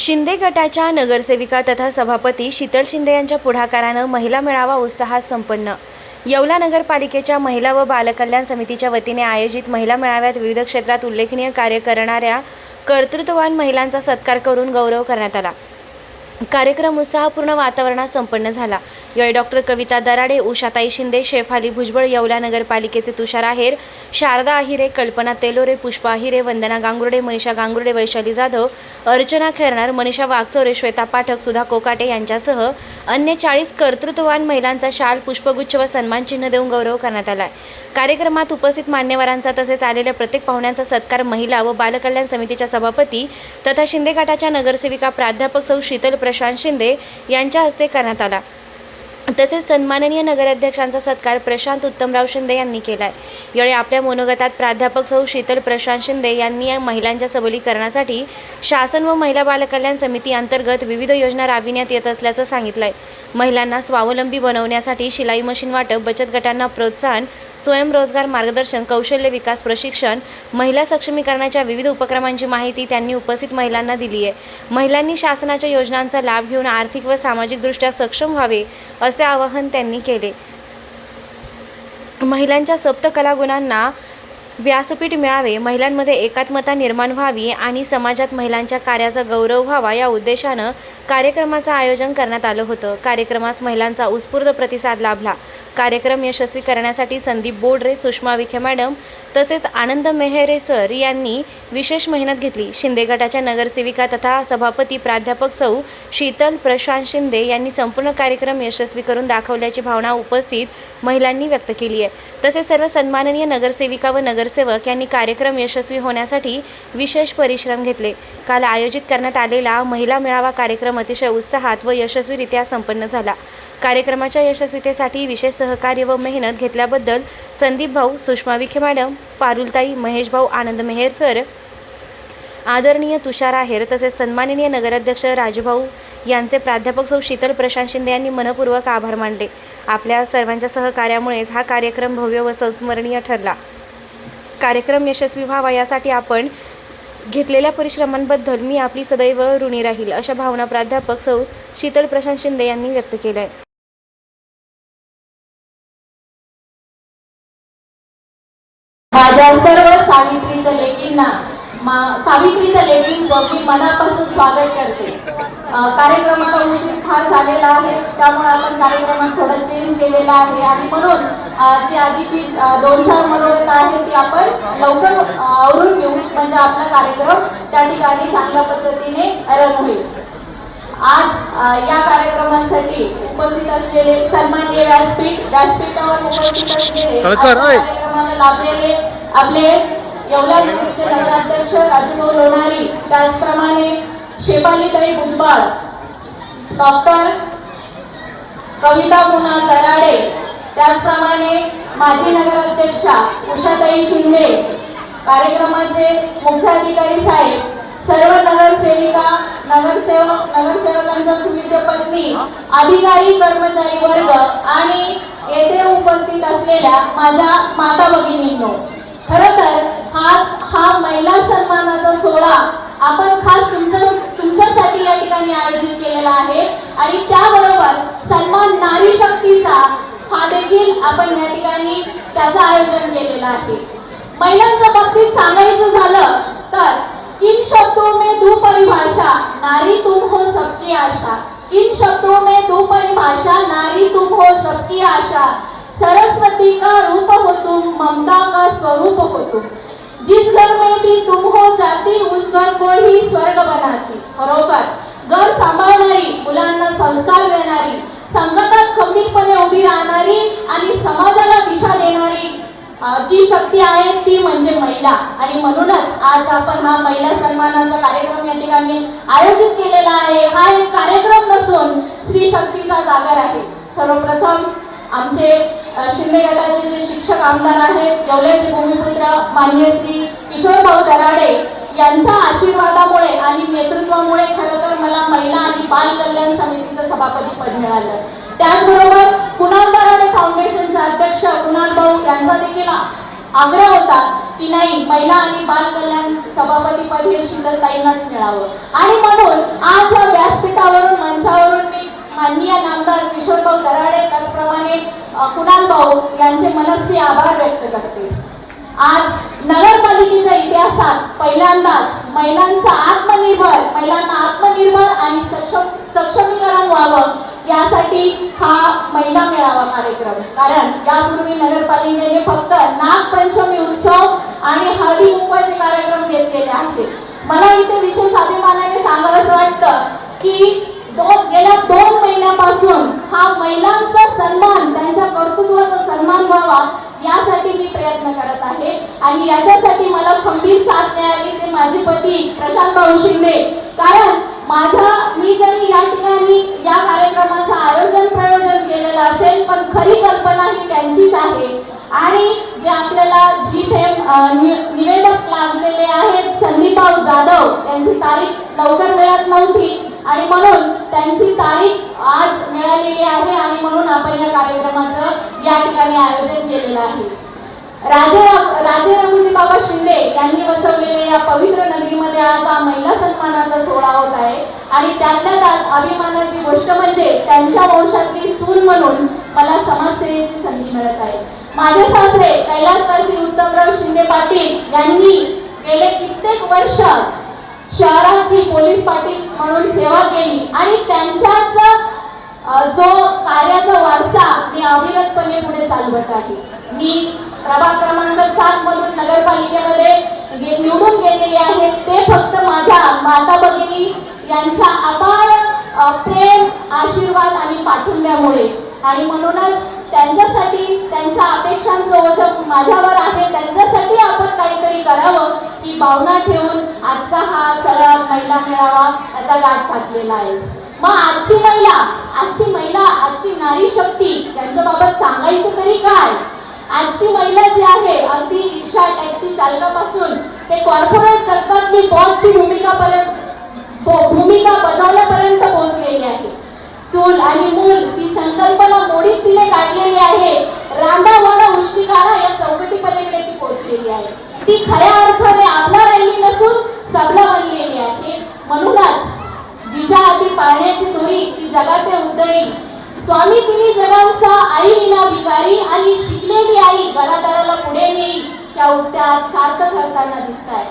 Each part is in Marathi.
शिंदे गटाच्या नगरसेविका तथा सभापती शीतल शिंदे यांच्या पुढाकारानं महिला मेळावा उत्साहात संपन्न। येवला नगरपालिकेच्या महिला व बालकल्याण समितीच्या वतीने आयोजित महिला मेळाव्यात विविध क्षेत्रात उल्लेखनीय कार्य करणाऱ्या कर्तृत्ववान महिलांचा सत्कार करून गौरव करण्यात आला। कार्यक्रम उत्साहपूर्ण वातावरणात संपन्न झाला। यावेळी डॉक्टर कविता दराडे, उषाताई शिंदे, शेफाली भुजबळ, येवला नगरपालिकेचे तुषार आहेर, शारदा अहिरे, कल्पना तेलोरे, पुष्पा अहिरे, वंदना गांगुर्डे, मनीषा गांगुर्डे, वैशाली जाधव, अर्चना खैरनार, मनीषा वागचौरे, श्वेता पाठक, सुधा कोकाटे यांच्यासह अन्य 40 कर्तृत्ववान महिलांचा शाल, पुष्पगुच्छ व सन्मानचिन्ह देऊन गौरव करण्यात आला। कार्यक्रमात उपस्थित मान्यवरांचा तसेच आलेल्या प्रत्येक पाहुण्यांचा सत्कार महिला व बालकल्याण समितीच्या सभापती तथा शिंदे गटाच्या नगरसेविका प्राध्यापक सौ शीतल प्रशांत शिंदे यांच्या हस्ते करण्यात आला। तसेच सन्माननीय नगराध्यक्षांचा सत्कार प्रशांत उत्तमराव शिंदे यांनी केलाय। यावेळी आपल्या मनोगतात प्राध्यापक सौ शीतल प्रशांत शिंदे यांनी महिलांच्या सबलीकरणासाठी शासन व महिला बालकल्याण समिती अंतर्गत विविध योजना राबविण्यात येत असल्याचं सांगितलंय। महिलांना स्वावलंबी बनवण्यासाठी शिलाई मशीन वाटप, बचत गटांना प्रोत्साहन, स्वयंरोजगार मार्गदर्शन, कौशल्य विकास प्रशिक्षण, महिला सक्षमीकरणाच्या विविध उपक्रमांची माहिती त्यांनी उपस्थित महिलांना दिली आहे। महिलांनी शासनाच्या योजनांचा लाभ घेऊन आर्थिक व सामाजिकदृष्ट्या सक्षम व्हावे असे आवाहन त्यांनी केले। महिलांच्या सप्त कलागुणांना व्यासपीठ मिळावे, महिलांमध्ये एकात्मता निर्माण व्हावी आणि समाजात महिलांच्या कार्याचा गौरव व्हावा या उद्देशानं कार्यक्रमाचं आयोजन करण्यात आलं होतं। कार्यक्रमास महिलांचा उत्स्फूर्त प्रतिसाद लाभला। कार्यक्रम यशस्वी करण्यासाठी संदीप बोडरे, सुषमा विखे मॅडम तसेच आनंद मेहरे सर यांनी विशेष मेहनत घेतली। शिंदे गटाच्या नगरसेविका तथा सभापती प्राध्यापक सौ शीतल प्रशांत शिंदे यांनी संपूर्ण कार्यक्रम यशस्वी करून दाखवल्याची भावना उपस्थित महिलांनी व्यक्त केली आहे। तसेच सर्व सन्माननीय नगरसेविका व नगरसेवक यांनी कार्यक्रम यशस्वी होण्यासाठी विशेष परिश्रम घेतले। काल आयोजित करण्यात आलेला महिला मेळावा कार्यक्रम अतिशय उत्साहात व यशस्वीरित्या संपन्न झाला। कार्यक्रमाच्या यशस्वीतेसाठी विशेष सहकार्य व मेहनत घेतल्याबद्दल संदीप भाऊ, सुषमा विखे मॅडम, पारुलताई, महेश भाऊ, आनंद मेहर सर, आदरणीय तुषार आहेर तसेच सन्माननीय नगराध्यक्ष राजूभाऊ यांचे प्राध्यापक सौ शीतल प्रशांत शिंदे यांनी मनपूर्वक आभार मानले। आपल्या सर्वांच्या सहकार्यामुळेच हा कार्यक्रम भव्य व संस्मरणीय ठरला। कार्यक्रम यशस्वी व्हावा यासाठी आपण घेतलेल्या परिश्रमांबद्दल मी आपली सदैव ऋणी राहील अशा भावना प्राध्यापक सौ शीतल प्रशांत शिंदे यांनी व्यक्त केल्या आहेत। माझ्या सर्व सावित्रीच्या लेकींचं मी मनापासून स्वागत करते। कार्यक्रमाला उशीर फार झालेला आहे, त्यामुळे आपण कार्यक्रमात थोडा चेंज केलेला आहे आणि म्हणून जी आधीची 2-4 मनोरथ आहे ती आपण लवकर आवरून घेऊ, म्हणजे आपला कार्यक्रम त्या ठिकाणी चांगल्या पद्धतीने रन होईल। आज या कार्यक्रमासाठी उपस्थित असलेले सन्माननीय व्यासपीठावर उपस्थित असलेले कार्यक्रमाला लाभलेले आपले येवला नगरचे नगराध्यक्ष राजूभाऊ लोणारी, त्याचप्रमाणे शेफालीताई भुजबळ, डॉक्टर कविता दराडे, त्याचप्रमाणे माजी नगराध्यक्षा उषाताई शिंदे, कार्यक्रमाचे मुख्य अधिकारी साहेब, सर्व नगरसेविका, नगरसेवकांच्या सुविद्य पत्नी, अधिकारी, कर्मचारी वर्ग आणि येथे उपस्थित असलेल्या माझ्या माता भगिनींनो, खरं तर हा महिला सन्मानाचा सोहळा आपण खास तुमच्यासाठी या ठिकाणी आयोजित केलेला आहे आणि त्याबरोबर सन्मान नारी शक्तीचा हा देखील आपण या ठिकाणी त्याचं आयोजन केलेलं आहे। महिलांच्या बाबतीत सांगायचं झालं तर इन शब्दों में दो परिभाषा, नारी तुम हो सबकी आशा। इन शब्दों में दो परिभाषा, नारी तुम हो सबकी आशा। सरस्वती का रूप हो तुम, ममता का स्वरूप हो तुम। जिस घर में भी तुम हो जाती, उस घर को ही स्वर्ग बनाती। खरोखर घर सांभाळणारी, मुलांना संस्कार देणारी, संकटात खंबीरपणे उभी राहणारी आणि समाजाला दिशा देणारी जी शक्ती आहे ती म्हणजे महिला। आणि म्हणूनच आज आपण हा महिला सन्मानाचा कार्यक्रम या ठिकाणी आयोजित केलेला आहे। हा एक कार्यक्रम नसून स्त्री शक्तीचा जागर आहे। सर्वप्रथम आमचे शिंदे गटाचे जे शिक्षक आमदार आहेत, येवल्याचे भूमिपुत्र माननीय श्री किशोर भाऊ दराडे यांच्या आशीर्वादामुळे आणि नेतृत्वामुळे खरं तर मला महिला आणि बाल कल्याण समितीचं सभापती पद मिळालं। त्याचबरोबर कुणाल दराडे फाउंडेशनचे अध्यक्ष कुणाल भाऊ यांचा देखील आग्रह होता की नाही, महिला आणि बाल कल्याण सभापती पद हे शीतलताईंनाच मिळावं. आणि म्हणून आज या व्यासपीठावरून मंचावरून मी माननीय नामदार किशोरभाऊ दराडे त्याचप्रमाणे कुणाल भाऊ यांचे मनस्वी आभार व्यक्त करते. आज नगरपालिकेच्या इतिहासात पहिल्यांदाच महिलांना आत्मनिर्भर आणि सक्षमीकरण व्हावं यासाठी हा महिला मेळावा कार्यक्रम. कारण यापूर्वी नगरपालिकेने फक्त नागपंचमी उत्सव आणि हळदी कुंकवाचे कार्यक्रम घेतलेले आहेत. मला इथे विशेष अभिमानाने सांगावंसं वाटतं की गेल्या 2 महिन्यापासून हा महिलांचा सन्मान, त्यांच्या कर्तृत्वाचा सन्मान व्हावा यासाठी मी प्रयत्न करत आहे. आणि याच्यासाठी मला खंबीर साथ मिळाली ते माझे पती प्रशांत भाऊ शिंदे. कारण मी जरी या ठिकाणी या कार्यक्रमाचं प्रयोजन केलेलं असेल, पण खरी कल्पना ही त्यांचीच आहे. आणि जे आपल्याला निवेदक लागलेले आहेत संदीपभाऊ जाधव, त्यांची तारीख लवकर मिळत नव्हती आणि म्हणून त्यांची तारीख आज मिळालेली आहे आणि म्हणून आपण या कार्यक्रमाचं या ठिकाणी आयोजन केलेलं आहे. राजे रघुजी बाबा शिंदे यांनी बसवलेल्या या पवित्र नगरीमध्ये आज हा महिला सन्मानाचा सोहळा होत आहे. आणि त्यातल्या त्यात अभिमानाची गोष्ट म्हणजे त्यांच्या वंशातली सून म्हणून मला समाजसेवेची संधी मिळत आहे. माझे सासरे कैलासवासी उत्तमराव शिंदे पाटील यांनी गेले कित्येक वर्ष शहराची पोलीस पाटील म्हणून सेवा केली आणि त्यांच्याच जो कार्याचा वारसा मी अविरतपणे पुढे चालवत आहे. मी प्रभाग क्रमांक 7 मधून नगरपालिकेमध्ये निवडून गेलेले आहे. ते फक्त माझ्या माता भगिनी यांच्या अपार प्रेम, आशीर्वाद आणि पाठिंब्यामुळे. आणि म्हणूनच त्यांच्यासाठी त्यांच्या अपेक्षांचं ओझं माझ्यावर आहे. त्यांच्यासाठी आपण काहीतरी करावं ही भावना ठेवून आजचा हा सरळ महिला मेळावा याचा गाठ घातलेला आहे. मग आजची महिला, आजची नारी शक्ती यांच्याबाबत सांगायचं तरी काय? आजची महिला जी आहे अगदी रिक्षा टॅक्सी चालकापासून ते कॉर्पोरेट जगतातली बॉसची भूमिका बजावण्यापर्यंत पोहोचलेली आहे. चूल आणि मूल ही संकल्पना मोडीत तिने काढलेली आहे. रांधा वाडा उष्टी काढा या चौकटी पलीकडे ती पोहोचलेली आहे. ती खऱ्या अर्थाने आपला राहिली नसून सबला बनलेली आहे. म्हणूनच जिच्या हाती पाळण्याची दोरी ती जगाते उद्धरी. स्वामी तिन्ही जगांचा आई विना भिकारी आणि शिकलेली आई घरादाराला पुढे नेई त्या उक्त्या सार्थ ठरताना दिसतायत.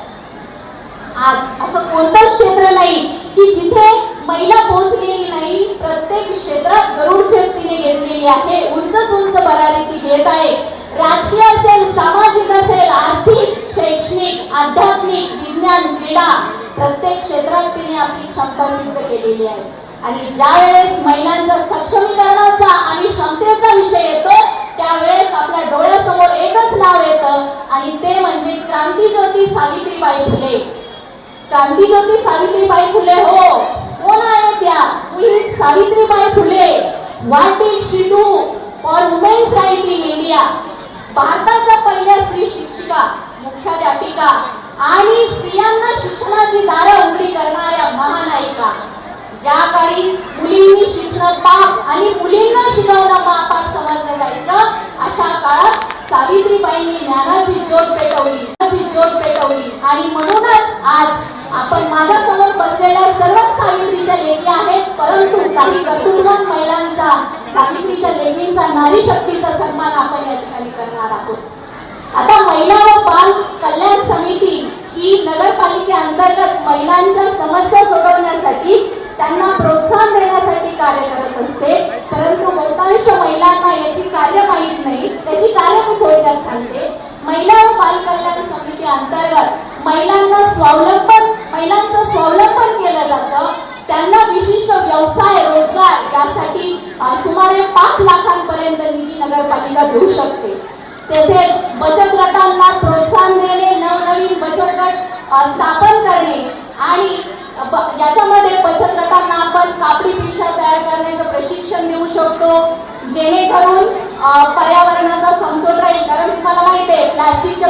आज असं कोणतंच क्षेत्र नाही की जिथे महिला पोहोचलेली नाही. प्रत्येक क्षेत्रात गरुड झेप तिने घेतलेली आहे. उंच भरारी ती घेत आहे. राजकीय असेल, सामाजिक असेल, आर्थिक, शैक्षणिक, आध्यात्मिक, विज्ञान, क्रीडा प्रत्येक क्षेत्रात तिने आपली क्षमता सिद्ध केलेली आहे. आणि ज्या वेळेस महिलांच्या सक्षमीकरणाचा आणि क्षमतेचा विषय येतो त्यावेळेस आपल्या डोळ्यासमोर एकच नाव येतं आणि ते म्हणजे क्रांतीज्योती सावित्रीबाई फुले. क्रांतीज्योती सावित्रीबाई फुले. हो, कोण आहे त्या? Savitribai Phule. What did she do for women's right in India? भारताच्या पहिल्या स्त्री शिक्षिका, मुख्याध्यापिका आणि स्त्रियांना शिक्षणाची दारं उघडी करणाऱ्या महानायिका. ज्या काळी मुलींनी शिक्षण पाप आणि मुलींना शिकवणं महापाप समजलं जायचं अशा काळात सावित्रीबाईंनी ज्ञानाची ज्योत पेटवली. आणि म्हणूनच आज आपण माझ्यासमोर बसलेल्या सर्वच सावित्रीच्या लेकी आहेत. परंतु काही कर्तृत्ववान महिलांचा, सावित्रीच्या लेकींचा, नारी शक्तीचा सन्मान आपण या ठिकाणी करणार आहोत. आता महिला व बाल कल्याण समिती ही नगरपालिकेअंतर्गत महिलांच्या समस्या सोडवण्यासाठी, त्यांना प्रोत्साहन देण्यासाठी कार्य करत असते. परंतु बहुतांश महिलांना याची कार्य माहीत नाही. त्याची कार्य मी थोडक्यात सांगते. महिला व बाल कल्याण समिती अंतर्गत महिलांचं स्वावलंबन केलं जातं. त्यांना विशिष्ट व्यवसाय, रोजगार यासाठी सुमारे 5 लाखांपर्यंत निधी नगरपालिका देऊ शकते. तसेच बचत गटांना प्रोत्साहन देणे, नवनवीन बचत गट स्थापन करणे आणि याच्यामध्ये बचत गटांना आपण कापडी पिशव्या तयार करण्याचं प्रशिक्षण देऊ शकतो, जेणेकरून पर्यावरणाचा समतोल राहील. कारण तुम्हाला माहिती आहे प्लास्टिकच्या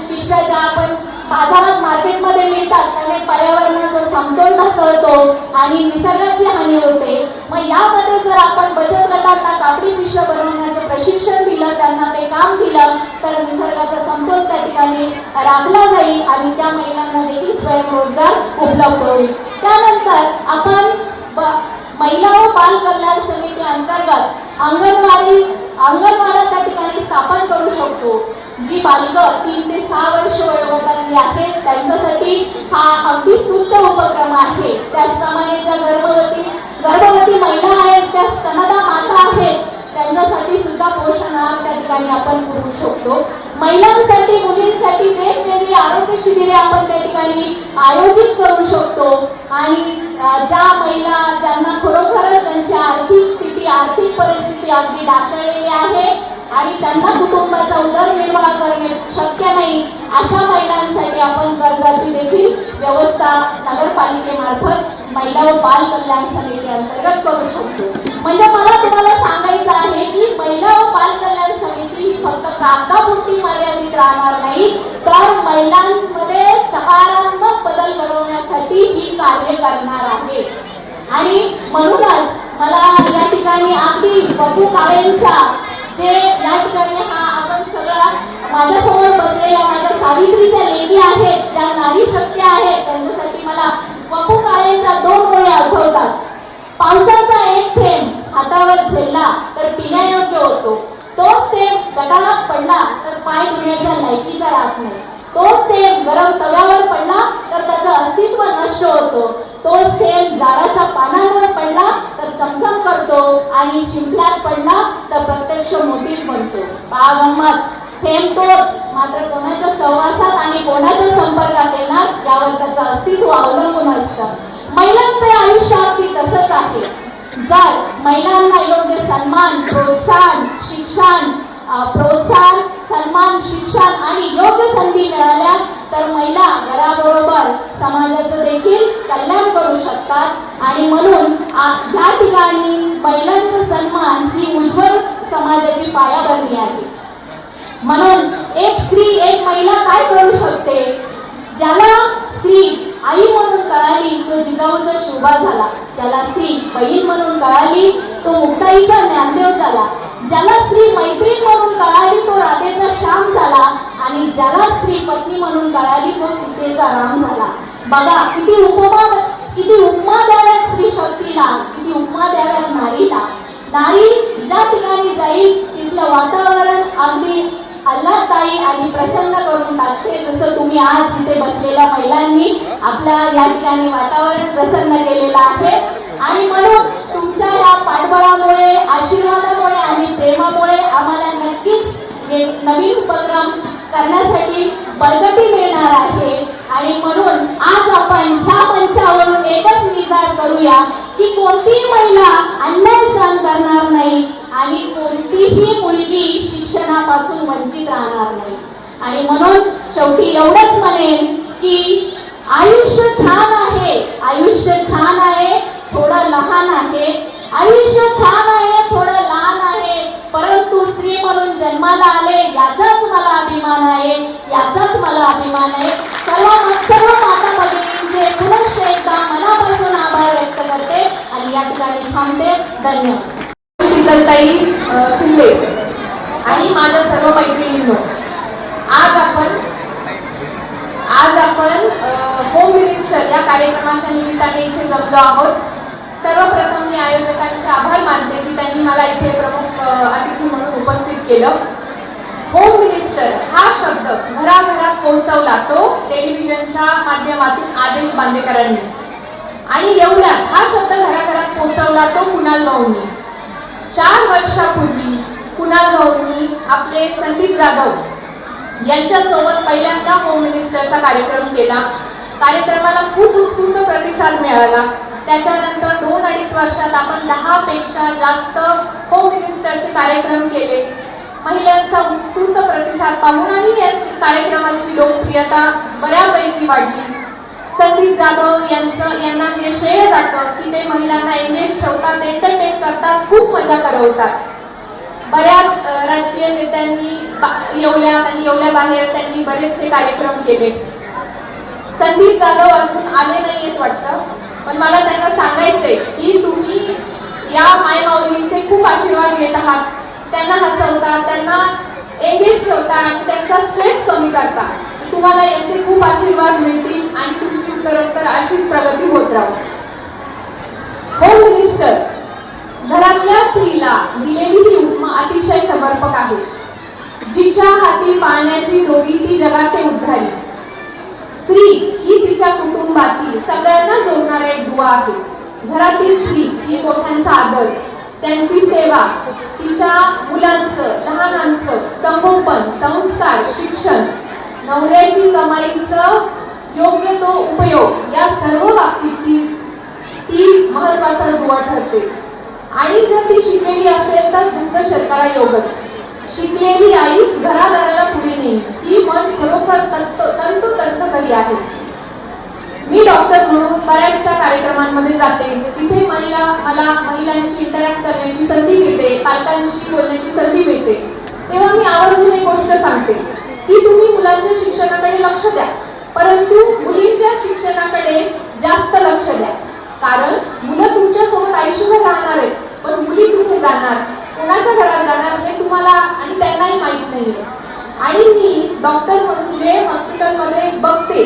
पिशव्या ज्या आपण बाजारात मार्केटमध्ये मिळतात त्याने पर्यावरणाचा समतोल ढासळतो आणि निसर्गाची हानी होते. मग यामध्ये जर आपण बचत गटांना कापडी पिशव्या बनवण्याचं प्रशिक्षण दिलं, त्यांना ते काम दिलं, तर निसर्गाचा समतोल त्या ठिकाणी राखला जाईल आणि त्या महिलांना देखील स्वयंरोजगार उपलब्ध होईल. त्यानंतर आपण महिला व बाल कल्याण समिती अंतर्गत अंगणवाड्या त्या ठिकाणी स्थापन करू शकतो. जी बालकं 3 ते 6 वर्ष वयोगटातली आहेत त्यांच्यासाठी हा अगदी स्तुत्य उपक्रम आहे. त्याचप्रमाणे ज्या गर्भवती महिला आहेत, त्या स्तनदा माता आहेत, त्यांच्यासाठी सुद्धा पोषण आहार त्या ठिकाणी आपण पुरवू शकतो. महिलांसाठी मुलींसाठी वेगवेगळी आरोग्य शिबिरे आपण त्या ठिकाणी आयोजित करू शकतो आणि ज्या महिला ज्यांना खरोखरच त्यांची आर्थिक परिस्थिती अगदी ढासळलेली आहे आणि त्यांना कुटुंबाचा उदरनिर्वाह करणे शक्य नाही, अशा महिलांसाठी आपण कर्जाची देखील व्यवस्था नगरपालिकेमार्फत महिला व बाल कल्याण समिती अंतर्गत करू शकतो. म्हणजे मला तुम्हाला सांगायचं आहे की महिला व बाल कल्याण समिती ही फक्त कागदापुरती मर्यादित राहणार नाही, तर महिलांमध्ये सकारात्मक बदल घडवण्यासाठी ही कार्य करणार आहे. आणि म्हणूनच मला या ठिकाणी अगदी बबू काळेंच्या जे या ठिकाणी हा आपण सगळा माझ्यासमोर बसलेल्या माझ्या सावित्रीच्या लेकी आहेत, ज्या नारी शक्ती आहेत, त्यांच्यासाठी मला बबू काळेंच्या 2 ओळी आठवतात. पावसाचा एक थेंब हातावर झेलला तर पिण्यायोग्य होतो, तोच थेंब गटारात पडला तर पाय धुण्याच्या लायकीचा राहत नाही, तोच थेंब गरम तव्यावर पडला तर त्याचं अस्तित्व नष्ट होतो, तोच थेंब झाडाच्या पानांवर पडला तर चमचम करतो आणि शिंपल्यात पडला तर प्रत्यक्ष मोठीच बनतो. पहा गंमत, थेंब तोच, मात्र कोणाच्या सहवासात आणि कोणाच्या संपर्कात येणार यावर त्याचं अस्तित्व अवलंबून असतं. महिलांचे आयुष्य अगदी तसंच आहे. जर महिलांना योग्य सन्मान, सन्मान, शिक्षण आणि योग्य संधी मिळाल्या तर महिला घराबरोबर समाजाचं देखील कल्याण करू शकतात. आणि म्हणून या ठिकाणी महिलांचा सन्मान ही उज्ज्वल समाजाची पायाभरणी आहे. म्हणून एक स्त्री, एक महिला काय करू शकते? ज्याला स्त्री आई म्हणून कळाली तो जिजाऊचा शोभा झाला, ज्याला स्त्री बहीण म्हणून कळाली तो मुक्ताईचा ज्ञानदेव झाला, ज्याला स्त्री मैत्रीण म्हणून कळाली तो राधेचा श्याम झाला आणि ज्याला स्त्री पत्नी म्हणून कळाली तो सीतेचा राम झाला. बघा किती उपमा द्याव्यात स्त्री शक्तीला, किती उपमा द्याव्यात नारीला. नारी ज्या ठिकाणी जाईल तिथलं वातावरण अगदी आल्हाददायी आणि प्रसन्न करून टाकते. जसं तुम्ही आज इथे बसलेल्या महिलांनी आपल्या या ठिकाणी वातावरण प्रसन्न केलेलं आहे. आणि म्हणून तुमच्या या पाठबळामुळे, आशीर्वादामुळे आणि प्रेमामुळे आम्हाला नक्कीच हे नवीन उपक्रम करण्यासाठी बळकटी मिळणार आहे. आणि म्हणून आज आपण ह्या मंचावरून एकच निर्धार करूया की कोणतीही महिला अन्याय सहन करणार नाही आणि कोणतीही मुलगी शिक्षणापासून वंचित राहणार नाही. आणि म्हणून शेवटी एवढंच म्हणेन की आयुष्य छान आहे, आयुष्य छान आहे, थोडं लहान आहे, आयुष्य छान आहे, थोडं लहान आहे, परंतु स्त्री म्हणून जन्माला आले याचाच मला अभिमान आहे, याचाच मला अभिमान आहे. सर्व माता भगिनींचे पुनश्च एकदा मनापासून आभार व्यक्त करते आणि या ठिकाणी थांबते. धन्यवाद. शीतलताई शिंदे आणि माझ्या सर्व मैत्रिणींनो, आज आपण होम मिनिस्टर या कार्यक्रमाच्या निमित्ताने इथे जमलो आहोत. सर्वप्रथम मी आयोजकांचे आभार मानते की त्यांनी मला इथे प्रमुख अतिथी म्हणून उपस्थित केलं. होम मिनिस्टर हा शब्द घराघरात पोहोचवला तो टेलिव्हिजनच्या माध्यमातून आदेश बांदेकरांनी, आणि येवल्यात हा शब्द घराघरात पोहोचवला तो कुणाल भाऊंनी. 4 वर्षापूर्वी कुणाल भाऊंनी आपले संदीप जाधव यांच्यासोबत पहिल्यांदा होम मिनिस्टरचा कार्यक्रम केला. कार्यक्रमाला खूप उत्स्फूर्त प्रतिसाद मिळाला. त्याच्यानंतर 2-2.5 वर्षात आपण 10 पेक्षा जास्त होम मिनिस्टरचे कार्यक्रम केले. महिलांचा उत्स्फूर्त प्रतिसाद पाहून आणि या कार्यक्रमाची लोकप्रियता बऱ्यापैकी वाढली. संदीप जाधव यांना हे श्रेय जातं की ते महिलांना एंगेज ठेवतात, एंटरटेन करतात, खूप मजा करवतात. बऱ्याच राजकीय नेत्यांनी येवल्यात आणि येवल्याबाहेर त्यांनी बरेचसे कार्यक्रम केले. संदीप जाधव अजून आले नाहीयेत वाटतं, पण मला त्यांना सांगायचंय की तुम्ही या मायमाऊलींचे खूप आशीर्वाद घेत आहात, त्यांना हसवता, त्यांना एंगेज ठेवता आणि त्यांचा स्ट्रेस कमी करता. तुम्हाला यांचे खूप आशीर्वाद मिळतील आणि तुमची उत्तरोत्तर अशीच प्रगती होत राहू. होम मिनिस्टर, घरातल्या स्त्रीला दिलेली ही उपमा अतिशय समर्पक आहे. जिच्या हाती पाळण्याची दोरी ती जगाचे उद्धारी. स्त्री ही तिच्या कुटुंबातील सगळ्यांना जोडणारा एक दुवा आहे. घरातील स्त्री ही मोठ्यांचा आदर, त्यांची सेवा, तिच्या मुलांचं लहानांचं संगोपन, संस्कार, शिक्षण, नवऱ्याची कमाईचं योग्य तो उपयोग या सर्व बाबतीत ती महत्वाचा दुवा ठरते. आणि जर ती शिकलेली असेल तर दुग्ध शर्करा योगच. शिकलेली आई घरादाराला पुढे नेईल ही मन खरोखर तंतोतंत खरी आहे. मी डॉक्टर म्हणून बऱ्याचशा कार्यक्रमांमध्ये जाते, तिथे मला महिलांशी इंटरॅक्ट करण्याची संधी मिळते, पालकांशी बोलण्याची संधी मिळते. तेव्हा मी आवर्जून एक गोष्ट सांगते की तुम्ही मुलांच्या शिक्षणाकडे लक्ष द्या, परंतु मुलींच्या शिक्षणाकडे जास्त लक्ष द्या. कारण मुलं तुमच्या सोबत आयुष्यभर राहणार आहेत, पण मुली कुठे जाणार, कोणाच्या घरात जाणार हे तुम्हाला आणि त्यांनाही माहित नाहीये. आणि मी डॉक्टर म्हणून जे हॉस्पिटलमध्ये बघते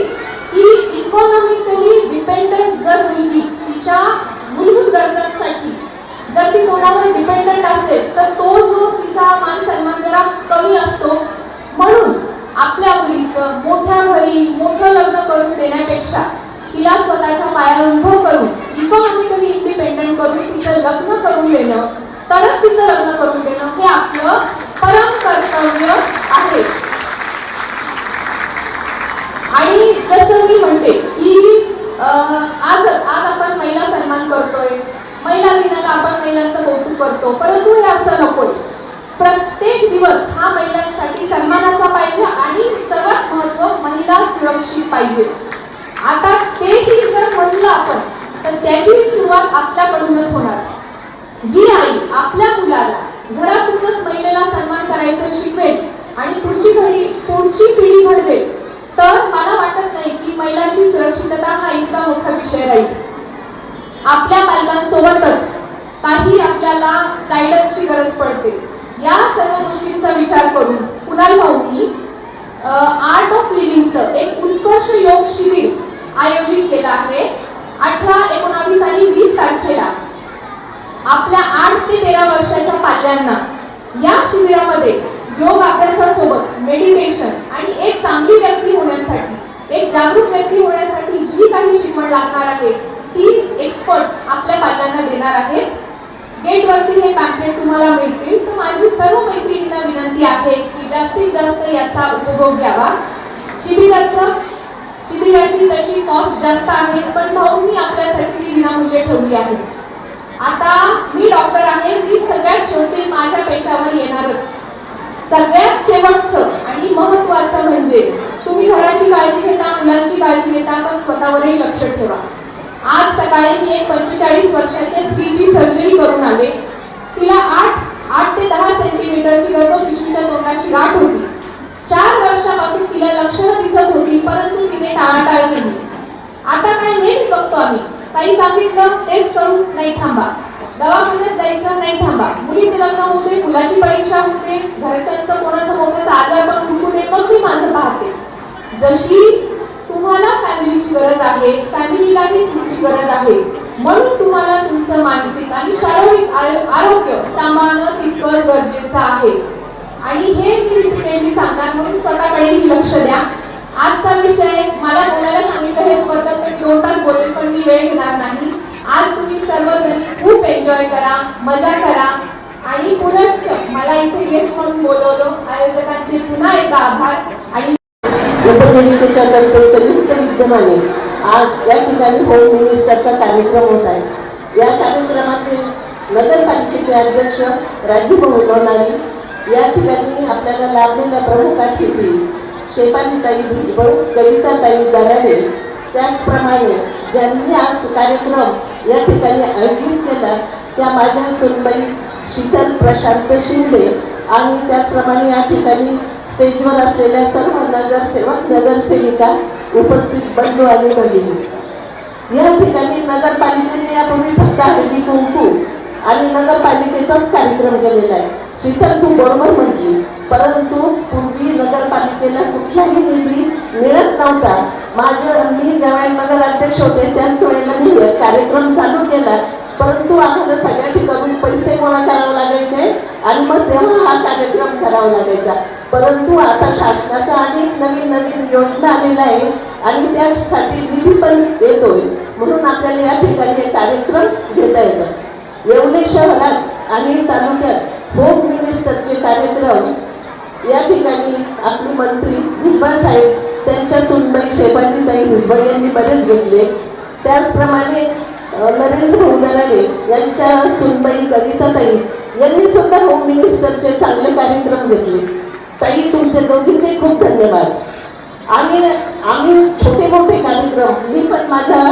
की इकॉनॉमिकली डिपेंडंट जर मुलगी तिच्या मूलभूत गरजांसाठी जर ती कोणावर डिपेंडंट असेल तर तो जो तिचा मान सन्मान जरा कमी असतो. म्हणून आपल्या मुलीचं मोठ्या घरी मोठं लग्न करून देण्यापेक्षा तिला स्वतःच्या पायावर उभं करून इकॉनॉमिकली इंडिपेंडंट करून तिचं लग्न करून देणं, तरच तिचं लग्न करून देणं हे आपलं परम कर्तव्य आहे. आणि जसं मी म्हणते की आज आपण महिला सन्मान करतोय, महिला दिनाला आपण महिलांचं कौतुक करतो, परंतु हे असं नकोय. प्रत्येक दिवस हा महिलांसाठी सन्मानाचा पाहिजे आणि सर्वात महत्त्व महिला सुरक्षित पाहिजे. आता तेही जर म्हणलं आपण तर त्याची सुरुवात आपल्याकडूनच होणार. जी आई आपल्या मुलाला घरातूनच महिलेला सन्मान करायचं शिकवेल आणि पुढची पिढी घडवेल, तर मला वाटत नाही की महिलांची सुरक्षितता हा इतका मोठा विषय राहील. आपल्या पालकांसोबतच काही आपल्याला गायडन्सची गरज पडते. या सर्व गोष्टींचा विचार करून कुणाल भाऊंनी आर्ट ऑफ लिव्हिंगचं एक उत्कर्ष योग शिबिर आयोजित केलं आहे 18, 19 आणि 20 तारखेला. आपल्या 8 ते 13 वर्षाच्या पाल्यांना या शिबिरामध्ये योग अभ्यासासोबत मेडिटेशन आणि एक चांगली व्यक्ती होण्यासाठी, एक जागरूक व्यक्ती होण्यासाठी जी काही शिकवण लागणार आहे ती एक्सपर्ट्स आपल्या पाल्यांना देणार आहेत. गेटवरती हे पॅम्पलेट तुम्हाला मिळतील. तर माझी सर्व मैत्रिणींना विनंती आहे की जास्तीत जास्त याचा उपभोग घ्यावा. शिबिराची तशी कॉस्ट जास्त आहे, पण भाऊंनी आपल्यासाठी ती विनामूल्य ठेवली आहे. आता मी डॉक्टर आहे, मी सगळ्यात शेवटी माझ्या पेशावर येणारच. सगळ्यात शेवटचं आणि महत्त्वाचं म्हणजे तुम्ही घराची काळजी घेता, मुलांची काळजी घेता, पण स्वतःवरही लक्ष ठेवा. आज सकाळी मी एक 45 वर्षाच्या स्त्रीची सर्जरी करून आले. तिला 8 ते 10 सेंटीमीटरची गर्भपिशवीच्या तोंडाची गाठ होती. 4 वर्षापासून तिला लक्षणं दिसत होती, परंतु तिने टाळाटाळ केली. आता काय हेच बघतो आम्ही. काही सांगितलं टेस्ट करून नाही थांबा, दवाखान्यात जायचं नाही थांबा, मुलीचे लग्न होऊ दे, मुलाची परीक्षा होऊ दे, घरच्यांचं कोणाचं मोठ्याचा आजार पण उठू दे, मग मी माझं पाहते. जशी तुम्हाला फॅमिलीची गरज आहे, फॅमिलीलाही तुमची गरज आहे. म्हणून तुम्हाला तुमचं मानसिक आणि शारीरिक आरोग्य सांभाळणं तितकं गरजेचं आहे. आणि हे मी रिपीटेडली सांगणार, म्हणून स्वतःकडेही लक्ष द्या. आजचा विषय मला बोलायला सांगितलं हे बद्दल तर मी 2 तास बोलेल, पण मी वेळ घेणार नाही. आज तुम्ही सर्वजणी खूप एन्जॉय करा, मजा करा. आणि पुनश्च मला इथे गेस्ट म्हणून बोलवलं, आयोजकांचे पुन्हा एकदा आभार. आणि उपदेविकेच्या तर्फे संयुक्त विद्यमाने आज या ठिकाणी होम मिनिस्टरचा कार्यक्रम होत आहे. या कार्यक्रमाचे नगरपालिकेचे अध्यक्ष राजूभाऊ लोणारी, या ठिकाणी आपल्याला लाभलेल्या प्रमुख अतिथी शेफालीताई भुजबळ, कविताताई दराडे, त्याचप्रमाणे ज्यांनी आज कार्यक्रम या ठिकाणी आयोजित केला त्या माझ्या सुनबाई शीतल प्रशांत शिंदे आणि त्याचप्रमाणे या ठिकाणी स्टेजवर असलेल्या सर्व नगरसेवक, नगरसेविका उपस्थित बंधू आणि भगिनी, या ठिकाणी नगरपालिकेने यापूर्वी फक्त हळदी कुंकू आणि नगरपालिकेचाच कार्यक्रम केलेला आहे. शीतल तू बरोबर म्हटली, परंतु पूर्वी नगरपालिकेला कुठलाही निधी मिळत नव्हता. मी ज्यावेळेला नगराध्यक्ष होते त्याच वेळेला मी कार्यक्रम चालू केला, परंतु आम्हाला सगळ्या ठिकाणून पैसे गोळा करावे लागायचे आणि मग तेव्हा हा कार्यक्रम करावा लागायचा. परंतु आता शासनाच्या अनेक नवीन नवीन योजना आलेल्या आहे आणि त्यासाठी निधी पण येतोय, म्हणून आपल्याला या ठिकाणी एक कार्यक्रम घेता येतात. येवले शहरात आणि तालुक्यात होम मिनिस्टरचे कार्यक्रम या ठिकाणी आपले मंत्री भुजबळ साहेब, त्यांच्या सुनबाई शेफालीताई भुजबळ यांनी बरेच घेतले. त्याचप्रमाणे नरेंद्र उदराडे यांच्या सुनबाई कविताताई यांनी सुद्धा होम मिनिस्टरचे चांगले कार्यक्रम घेतले. ताई, तुमचे दोघींचे खूप धन्यवाद. आणि आम्ही छोटे मोठे कार्यक्रम मी पण माझ्या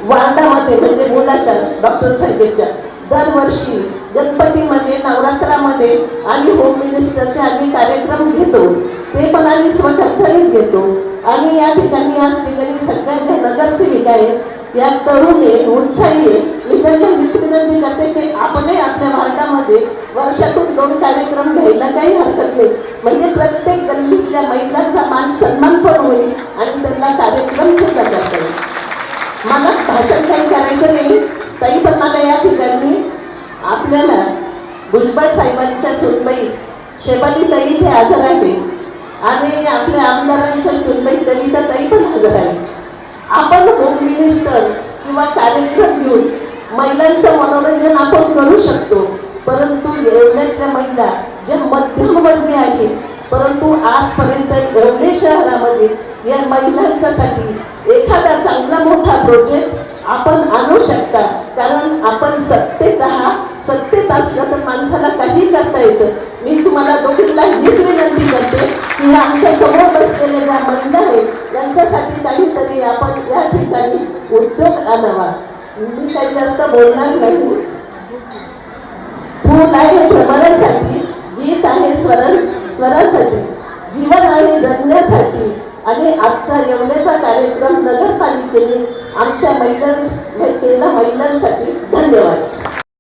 वार्डामध्ये म्हणजे मुलाच्या डॉक्टर साहेबच्या दरवर्षी गणपतीमध्ये, नवरात्रामध्ये आणि होम मिनिस्टरचे आम्ही कार्यक्रम घेतो. ते पण आम्ही स्वखर्चानेच घेतो. आणि या ठिकाणी सगळ्या ज्या नगरसेविका आहेत, या तरुण आहे, उत्साही आहे, मी त्यांना विनंती करते की आपणही आपल्या वार्डामध्ये वर्षातून 2 कार्यक्रम घ्यायला काही हरकत नाही, म्हणजे प्रत्येक गल्लीतल्या महिलांचा मान सन्मान पण होईल आणि त्यांना कार्यक्रम सुद्धा करता येईल. मला भाषण काही करायचं नाही तरी पण मला या ठिकाणी आपल्याला भुजबळ साहेबांच्या सुनबाई शेफालीताई इथे हजर आहे आणि आपल्या आमदारांच्या सुनबाई कविताताई पण हजर आहे. आपण होम मिनिस्टर किंवा कार्यक्रम घेऊन महिलांचं मनोरंजन आपण करू शकतो, परंतु येवल्यातल्या महिला ज्या मध्यमवर्गीय आहेत, परंतु आजपर्यंत येवले शहरामध्ये या महिलांच्यासाठी एखादा चांगला मोठा प्रोजेक्ट आपण आणू शकता. कारण आपण सत्तेत असलं तर माणसाला काही करता येतं. मी तुम्हाला दोघींना हीच विनंती करते की आमच्या समोर बसलेल्या ज्या महिला आहेत त्यांच्यासाठी काहीतरी आपण या ठिकाणी उद्योग आणावा. मी काही जास्त बोलणार नाही. फूल आहे भ्रमरासाठी, गीत आहे स्वरासाठी, जीवन आहे जगण्यासाठी. आणि आजचा येवल्याचा कार्यक्रम नगरपालिकेने आमच्या महिलांसाठी धन्यवाद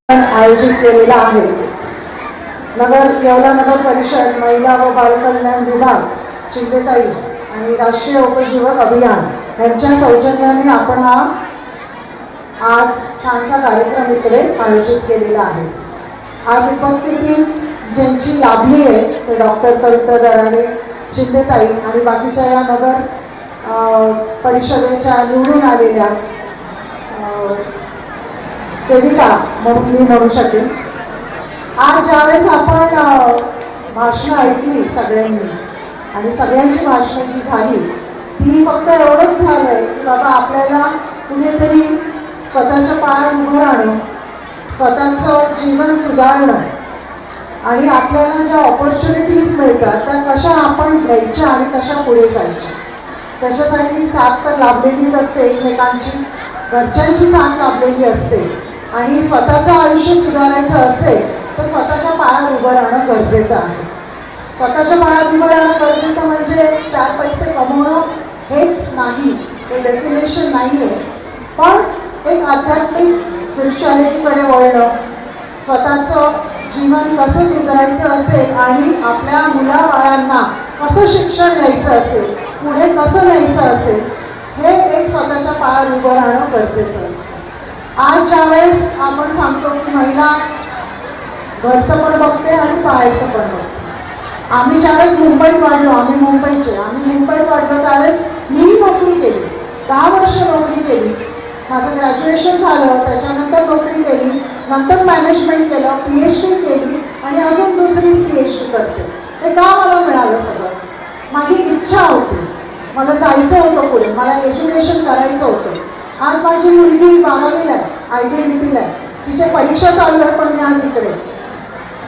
आयोजित केलेला आहे. येवला नगर परिषद महिला व बालकल्याण विभाग, शिंदेताई आणि राष्ट्रीय उपजीवक अभियान यांच्या सौजन्याने आपण हा आज छानसा कार्यक्रम इकडे आयोजित केलेला आहे. आज उपस्थिती ज्यांची लाभली आहे ते डॉक्टर कविता दराडे, शिंदेताई आणि बाकीच्या या नगर परिषदेच्या निवडून आलेल्या सेविका म्हणून मी म्हणू शकेन. आज ज्यावेळेस आपण भाषणं ऐकली सगळ्यांनी आणि सगळ्यांची भाषणं जी झाली ती फक्त एवढंच झालं आहे की बाबा आपल्याला कुठेतरी स्वतःच्या पायावर उभं राहणं, स्वतःचं जीवन सुधारणं आणि आपल्याला ज्या ऑपॉर्च्युनिटीज मिळतात त्या कशा आपण घ्यायच्या आणि कशा पुढे जायच्या, त्याच्यासाठी साथ तर लाभलेलीच असते एकमेकांची, घरच्यांची साथ लाभलेली असते. आणि स्वतःचं आयुष्य सुधारायचं असेल तर स्वतःच्या पायावर उभं राहणं गरजेचं आहे. स्वतःच्या पायावर उभं राहणं गरजेचं म्हणजे 4 पैसे कमवणं हेच नाही, ते डेफिनेशन नाही आहे, पण एक आध्यात्मिक स्पिरिच्युअलिटीकडे वळणं, स्वतःचं जीवन कसं सुधारायचं असेल आणि आपल्या मुलाबाळांना कसं शिक्षण द्यायचं असेल, पुढे कसं न्यायचं असेल, हे एक स्वतःच्या पायावर उभं राहणं गरजेचं असतं. आज ज्यावेळेस आपण सांगतो की महिला घरचं पण बघते आणि बाहेरचं पण बघते. आम्ही ज्यावेळेस मुंबईत वाढलो, आम्ही मुंबईत वाढलो त्यावेळेस मी नोकरी केली, 10 वर्ष नोकरी केली. माझं ग्रॅज्युएशन झालं, त्याच्यानंतर नोकरी केली, नंतर मॅनेजमेंट केलं, PhD केली आणि अजून दुसरी PhD करते. हे का मला मिळालं सगळं? माझी इच्छा होती, मला जायचं होतं पुढे, मला एज्युकेशन करायचं होतं. आज माझी मुलगी 12वीला आहे, IBDPला आहे, तिची परीक्षा चालू आहे, पण मी आज इकडे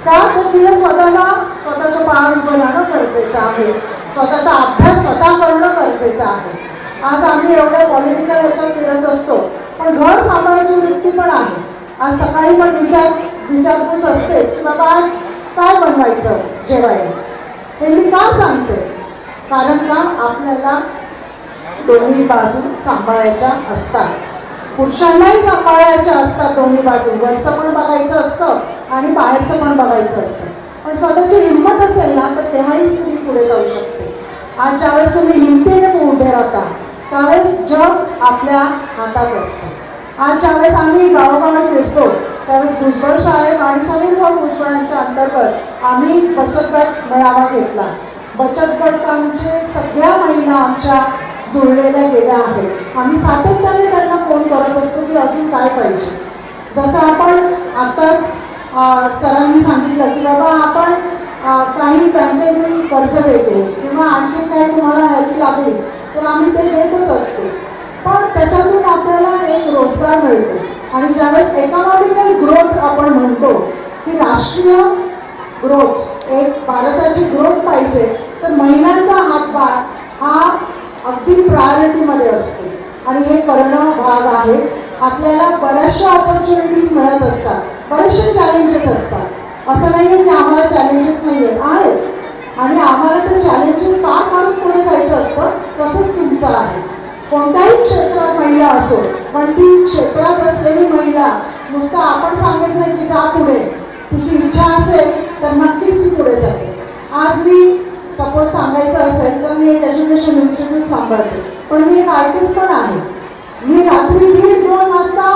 का तर तिला स्वतःच्या पायावर उभं राहणं गरजेचं आहे, स्वतःचा अभ्यास स्वतः करणं गरजेचं आहे. आज आम्ही एवढ्या पॉलिटिकल याच्यात फिरत असतो, पण घर सांभाळायची वृत्ती पण आहे. आज सकाळी पण विचारपूस असते की बाबा आज काय बनवायचं जेवायला. हे मी का सांगते? कारण का आपल्याला दोन्ही बाजू सांभाळायच्या असतात. पुरुषांनाही सांभाळायच्या असतात दोन्ही बाजू. वरचं पण बघायचं असतं आणि बाहेरचं पण बघायचं असतं. पण स्वतःची हिंमत असेल ना तर तेव्हाही स्त्री पुढे जाऊ शकते. आज ज्यावेळेस तुम्ही हिमतीने उभे राहता त्यावेळेस जग आपल्या हातात असतं. आज ज्यावेळेस आम्ही गावोगावी फिरतो त्यावेळेस भुजबळ साहेब आणि सनील भाऊ भुजबळांच्या अंतर्गत आम्ही बचत गट मेळावा घेतला. बचत गटांचे सगळ्या महिला आमच्या जुळलेल्या गेल्या आहेत. आम्ही सातत्याने त्यांना फोन करत असतो की अजून काय पाहिजे. जसं आपण आताच सरांनी सांगितलं की बाबा आपण काही बँकेतून कर्ज देतो किंवा आणखी काही तुम्हाला हेल्प लागेल तर आम्ही ते देतच असतो. पण त्याच्यातून आपल्याला एक रोजगार मिळतो आणि ज्यावेळेस इकॉनॉमिकल ग्रोथ आपण म्हणतो की राष्ट्रीय ग्रोथ, एक भारताची ग्रोथ पाहिजे तर महिलांचा हातभार हा अगदी प्रायोरिटीमध्ये असतो आणि हे करणं भाग आहे. आपल्याला बऱ्याचशा ऑपॉर्च्युनिटीज मिळत असतात, बरेचसे चॅलेंजेस असतात. असं नाही आहे की आम्हाला चॅलेंजेस नाही आहेत आणि आम्हाला ते चॅलेंजेस पार पाडून पुढे जायचं असतं. तसंच तुमचं आहे. कोणत्याही क्षेत्रात महिला असो पण ती क्षेत्रात असलेली महिला नुसतं आपण सांगत नाही की जा पुढे, तिची इच्छा असेल तर नक्कीच ती पुढे जाते. आज मी सपोज सांगायचं असेल तर मी एक एज्युकेशन इन्स्टिट्यूट सांभाळते पण मी एक आर्टिस्ट पण आहे. मी रात्री 1:30-2 वाजता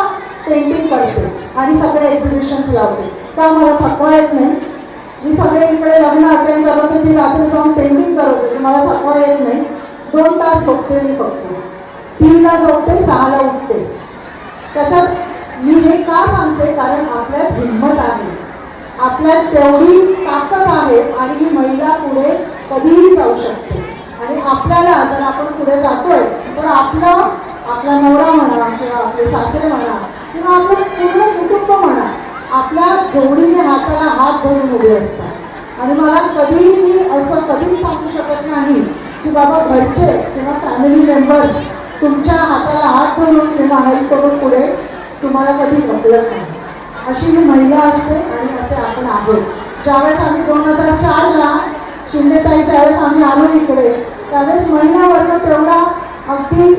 पेंटिंग करते आणि सगळे एक्झिबिशन्स लावते. का मला थकवा येत नाही. मी सगळे इकडे लग्न अटेंड करत होते, ती रात्री जाऊन पेंटिंग करत होते. मला थकवा येत नाही. 2 तास झोपते मी फक्त, 3ला झोपते, 6ला उठते. त्याच्यात मी हे का सांगते कारण आपल्यात हिंमत आहे, आपल्यात तेवढी ताकद आहे आणि ही महिला पुढे कधीही जाऊ शकते. आणि आपल्याला जर आपण पुढे जातोय तर आपला नवरा म्हणा किंवा आपले सासरे म्हणा किंवा आपलं पूर्ण कुटुंब म्हणा आपल्या जोडीने हाताला हात धरून उभे असतात. आणि मला कधीही मी असं कधीच सांगू शकत नाही की बाबा घरचे किंवा फॅमिली मेंबर्स तुमच्या हाताला हात धरून किंवा हेल्प करून पुढे तुम्हाला कधी ढकलत नाही. अशी ही महिला असते आणि असे आपण आहोत. ज्यावेळेस आम्ही 2004ला शिंदेताई ज्यावेळेस आम्ही आलो इकडे त्यावेळेस महिला वर्ग तेवढा अगदी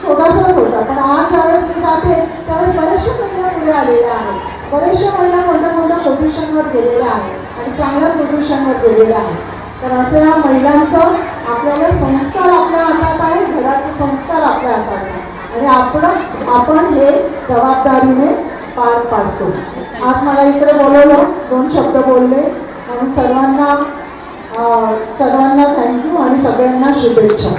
छोटासाच होता. पण आज ज्यावेळेस मी जाते त्यावेळेस बऱ्याचशा महिला पुढे आलेल्या आहेत. बऱ्याचशा महिला कोणत्या पोझिशनवर गेलेल्या आहेत आणि चांगल्या पोझिशनवर गेलेल्या आहेत. तर असे या महिलांचं आपल्याला संस्कार आपल्या हातात आहे, घराचे संस्कार आपल्या हातात आहे आणि आपण हे जबाबदारीने पार पाडतो. आज मला इकडे बोलवलं, 2 शब्द बोलले म्हणून सर्वांना थँक्यू आणि सगळ्यांना शुभेच्छा.